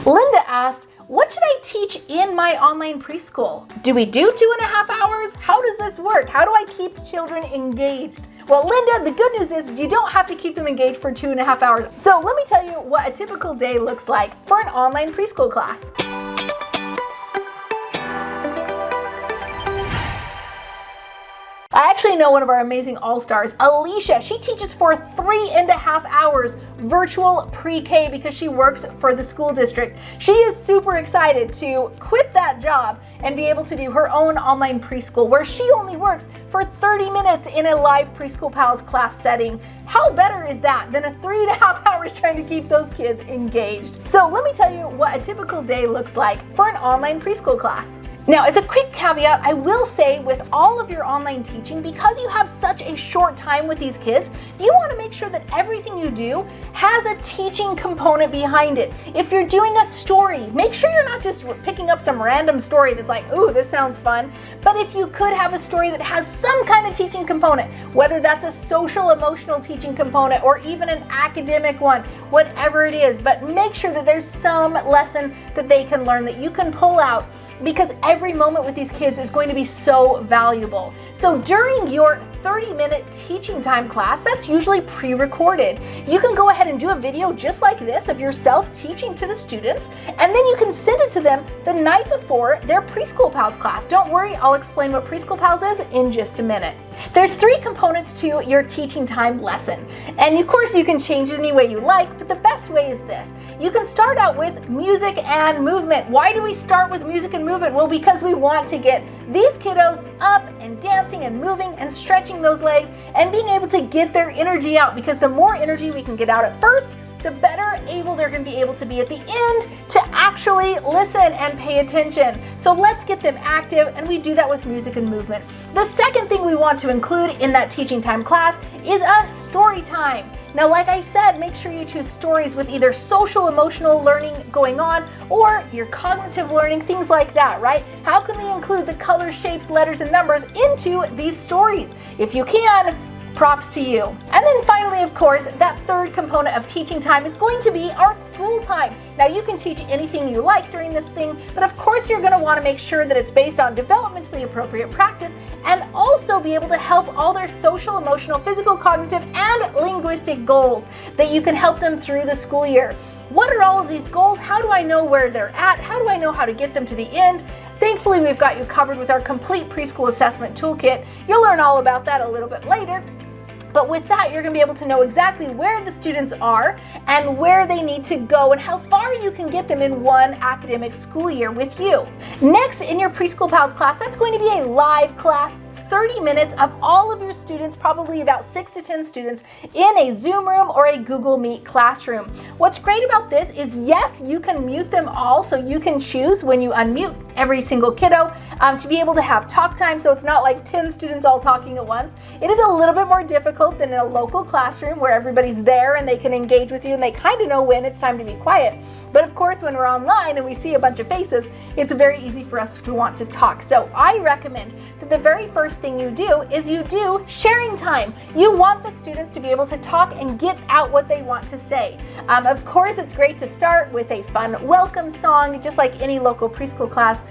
Linda asked, what should I teach in my online preschool? Do we do 2.5 hours? How does this work? How do I keep children engaged? Well, Linda, the good news is you don't have to keep them engaged for 2.5 hours. So let me tell you what a typical day looks like for an online preschool class. I actually know one of our amazing all-stars, Alicia. She teaches for 3.5 hours virtual pre-K because she works for the school district. She is super excited to quit that job and be able to do her own online preschool where she only works for 30 minutes in a live Preschool Pals class setting. How better is that than a 3.5 hours trying to keep those kids engaged? So let me tell you what a typical day looks like for an online preschool class. Now, as a quick caveat, I will say with all of your online teaching, because you have such a short time with these kids, you want to make sure that everything you do has a teaching component behind it. If you're doing a story, make sure you're not just picking up some random story that's like, ooh, this sounds fun. But if you could have a story that has some kind of teaching component, whether that's a social emotional teaching component or even an academic one, whatever it is, but make sure that there's some lesson that they can learn that you can pull out, because every moment with these kids is going to be so valuable. So during your 30-minute teaching time class, that's usually pre-recorded. You can go ahead and do a video just like this of yourself teaching to the students, and then you can send it to them the night before their Preschool Pals class. Don't worry, I'll explain what Preschool Pals is in just a minute. There's 3 components to your teaching time lesson, and of course you can change it any way you like, but the best way is this. You can start out with music and movement. Why do we start with music and movement? Well, because we want to get these kiddos up and dancing and moving and stretching those legs and being able to get their energy out, because the more energy we can get out at first, the better able they're going to be able to be at the end to actually listen and pay attention. So let's get them active, and we do that with music and movement. The second thing we want to include in that teaching time class is a story time. Now, like I said, make sure you choose stories with either social emotional learning going on or your cognitive learning, things like that, right? How can we include the colors, shapes, letters, and numbers into these stories? If you can, props to you. And then finally, of course, that third component of teaching time is going to be our school time. Now, you can teach anything you like during this thing, but of course you're going to want to make sure that it's based on developmentally appropriate practice and also be able to help all their social, emotional, physical, cognitive, and linguistic goals that you can help them through the school year. What are all of these goals? How do I know where they're at? How do I know how to get them to the end? Thankfully, we've got you covered with our complete preschool assessment toolkit. You'll learn all about that a little bit later. But with that, you're going to be able to know exactly where the students are and where they need to go and how far you can get them in one academic school year with you. Next, in your Preschool Pals class, that's going to be a live class, 30 minutes of all of your students, probably about 6 to 10 students, in a Zoom room or a Google Meet classroom. What's great about this is, yes, you can mute them all, so you can choose when you unmute every single kiddo to be able to have talk time, so it's not like 10 students all talking at once. It is a little bit more difficult than in a local classroom where everybody's there and they can engage with you and they kind of know when it's time to be quiet. But of course, when we're online and we see a bunch of faces, it's very easy for us to want to talk. So I recommend that the very first thing you do is you do sharing time. You want the students to be able to talk and get out what they want to say. Of course, it's great to start with a fun welcome song, just like any local preschool class.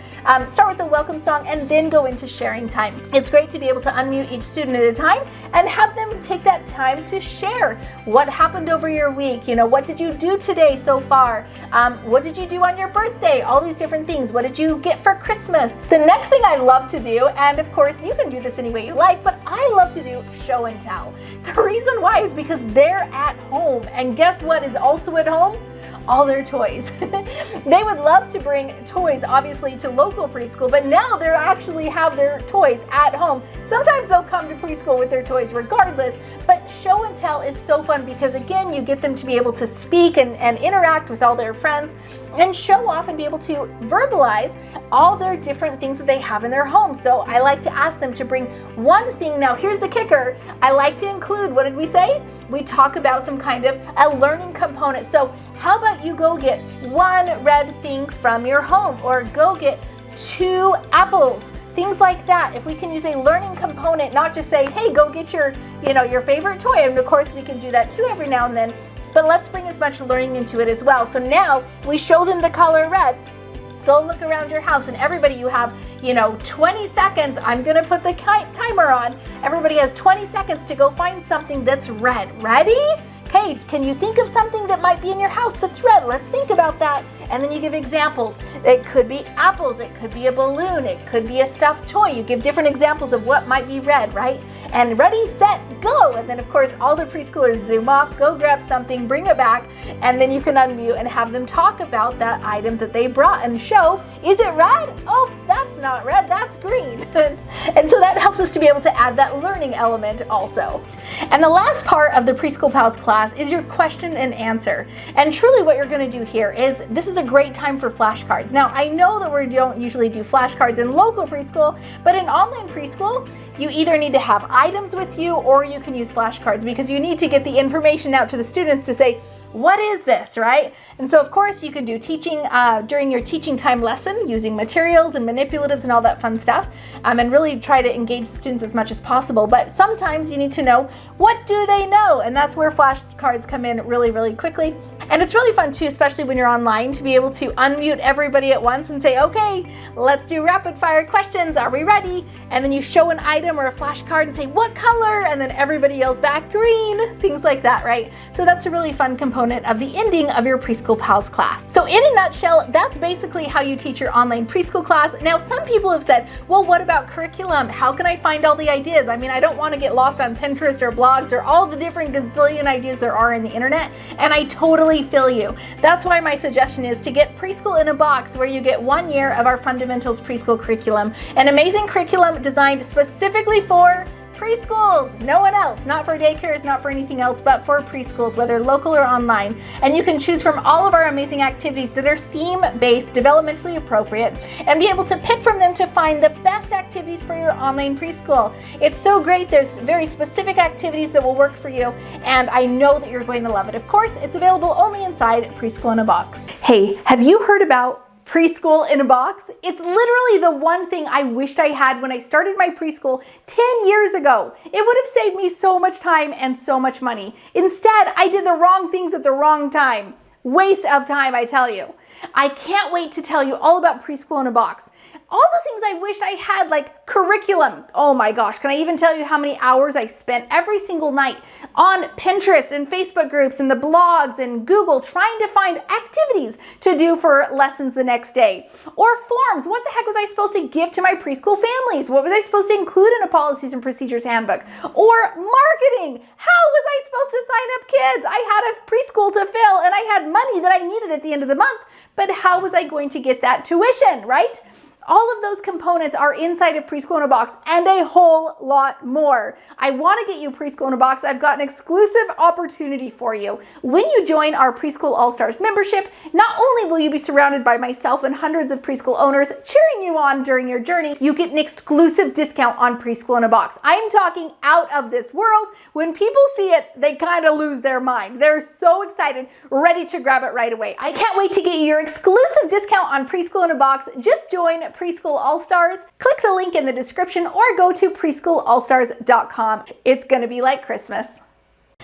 Start with a welcome song and then go into sharing time. It's great to be able to unmute each student at a time and have them take that time to share what happened over your week. You know, what did you do today so far? What did you do on your birthday? All these different things. What did you get for Christmas? The next thing I love to do, and of course you can do this any way you like, but I love to do show and tell. The reason why is because they're at home, and guess what is also at home? All their toys. They would love to bring toys, obviously, to local preschool, but now they actually have their toys at home. Sometimes they'll come to preschool with their toys regardless, but show and tell is so fun because, again, you get them to be able to speak and interact with all their friends and show off and be able to verbalize all their different things that they have in their home. So I like to ask them to bring one thing. Now, here's the kicker. I like to include, what did we say? We talk about some kind of a learning component. So how about you go get one red thing from your home, or go get 2 apples, things like that. If we can use a learning component, not just say, hey, go get your favorite toy. And of course we can do that too every now and then. but let's bring as much learning into it as well. So now we show them the color red. Go look around your house, and everybody, you have, 20 seconds. I'm gonna put the timer on. Everybody has 20 seconds to go find something that's red. Ready? Okay, can you think of something that might be in your house that's red? Let's think about that. And then you give examples. It could be apples, it could be a balloon, it could be a stuffed toy. You give different examples of what might be red, right? And ready, set, go. And then of course, all the preschoolers zoom off, go grab something, bring it back, and then you can unmute and have them talk about that item that they brought and show, is it red? Oops, that's not red, that's green. And so that helps us to be able to add that learning element also. And the last part of the Preschool Pals class is your question and answer. And truly what you're going to do here is, this is a great time for flashcards. Now, I know that we don't usually do flashcards in local preschool, but in online preschool, you either need to have items with you or you can use flashcards, because you need to get the information out to the students to say, what is this, right? And so of course you can do teaching during your teaching time lesson using materials and manipulatives and all that fun stuff, and really try to engage students as much as possible. But sometimes you need to know, what do they know? And that's where flashcards come in really, really quickly. And it's really fun too, especially when you're online, to be able to unmute everybody at once and say, okay, let's do rapid fire questions. Are we ready? And then you show an item or a flashcard and say, what color? And then everybody yells back, green, things like that, right? So that's a really fun component of the ending of your Preschool Pals class. So in a nutshell, that's basically how you teach your online preschool class. Now, some people have said, well, what about curriculum? How can I find all the ideas? I mean, I don't want to get lost on Pinterest or blogs or all the different gazillion ideas there are in the internet. And I totally feel you. That's why my suggestion is to get Preschool in a Box, where you get 1 year of our Fundamentals Preschool curriculum, an amazing curriculum designed specifically for preschools, no one else, not for daycares, not for anything else, but for preschools, whether local or online. And you can choose from all of our amazing activities that are theme-based, developmentally appropriate, and be able to pick from them to find the best activities for your online preschool. It's so great. There's very specific activities that will work for you, and I know that you're going to love it. Of course, it's available only inside Preschool in a Box. Hey, have you heard about Preschool in a Box? It's literally the one thing I wished I had when I started my preschool 10 years ago. It would have saved me so much time and so much money. Instead, I did the wrong things at the wrong time. Waste of time, I tell you. I can't wait to tell you all about Preschool in a Box. All the things I wished I had, like curriculum. Oh my gosh, can I even tell you how many hours I spent every single night on Pinterest and Facebook groups and the blogs and Google trying to find activities to do for lessons the next day. Or forms. What the heck was I supposed to give to my preschool families? What was I supposed to include in a policies and procedures handbook? Or marketing. How was I supposed to sign up kids? I had a preschool to fill and I had money that I needed at the end of the month, but how was I going to get that tuition, right? All of those components are inside of Preschool in a Box, and a whole lot more. I want to get you Preschool in a Box. I've got an exclusive opportunity for you. When you join our Preschool All-Stars membership, not only will you be surrounded by myself and hundreds of preschool owners cheering you on during your journey, you get an exclusive discount on Preschool in a Box. I'm talking out of this world. When people see it, they kind of lose their mind. They're so excited, ready to grab it right away. I can't wait to get you your exclusive discount on Preschool in a Box. Just join Preschool All-Stars. Click the link in the description or go to preschoolallstars.com. It's going to be like Christmas.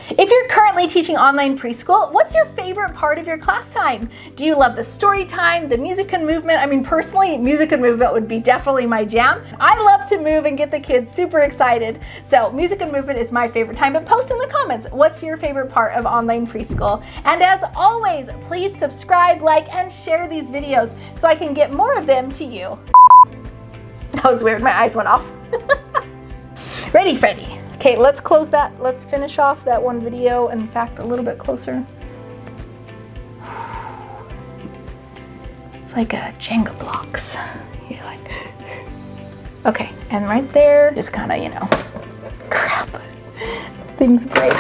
If you're currently teaching online preschool, what's your favorite part of your class time? Do you love the story time, the music and movement? I mean, personally, music and movement would be definitely my jam. I love to move and get the kids super excited. So music and movement is my favorite time, but post in the comments, what's your favorite part of online preschool? And as always, please subscribe, like, and share these videos so I can get more of them to you. That was weird, my eyes went off. Ready, Freddy? Okay, let's close that. Let's finish off that one video. In fact, a little bit closer. It's like a Jenga blocks. You like, okay, and right there, just kind of, crap. Things break.